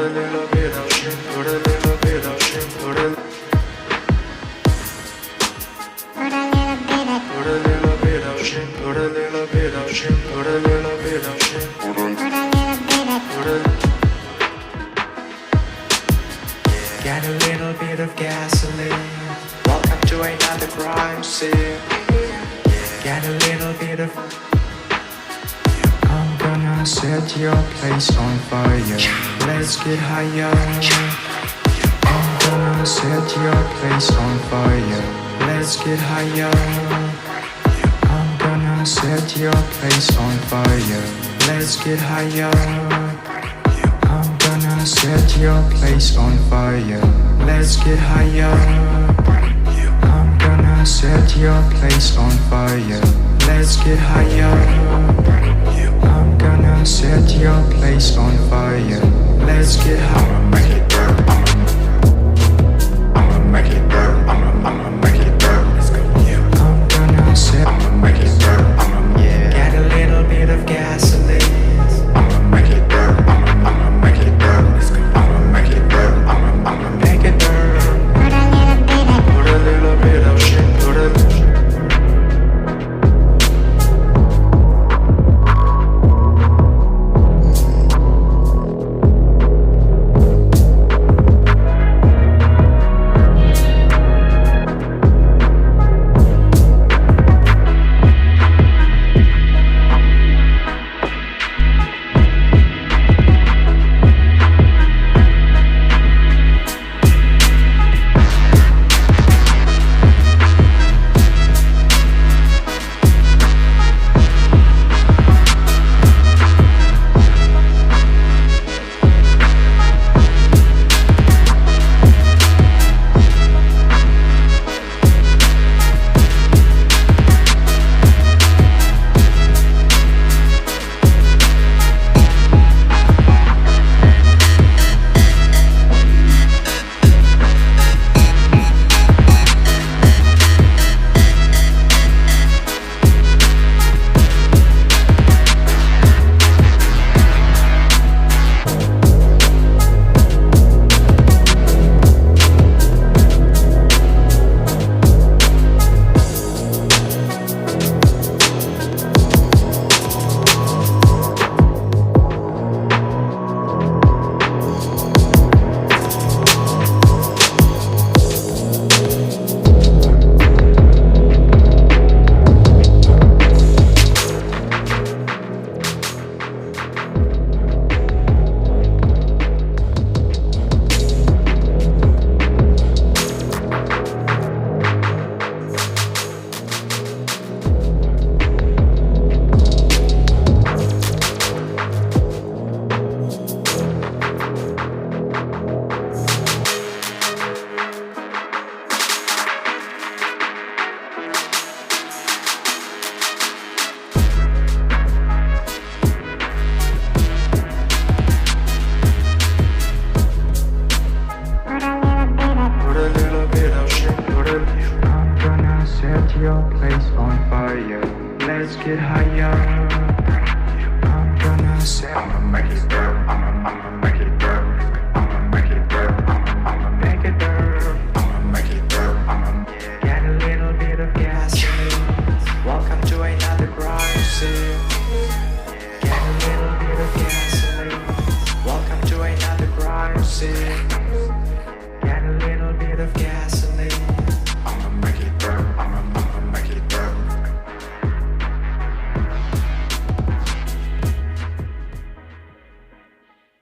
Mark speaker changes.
Speaker 1: little bit of shit, put a little bit of shit, put a little bit of shit, put a little bit of shit, put a little bit of shit, put a get a little bit of gasoline. Welcome to another crime scene. Get a little bit of. I'm gonna set your place on fire. Let's get higher. I'm gonna set your place on fire. Let's get higher. I'm gonna set your place on fire. Let's get higher. I'm gonna set your place on fire. Let's get higher. I'm gonna set your place on fire. Let's get higher. I'm gonna set your place on fire. Let's get higher. I'ma make it burn. I'ma make it burn. I'ma make it burn. I'm gonna set. I'ma make it burn. Get a little bit of gasoline. I'ma make it burn. I'ma make it burn. I'ma make it burn. I'ma make it burn. Put a little bit of shit. Put a little. Your place on fire. Let's get higher. I'm gonna set. I'ma make it burn.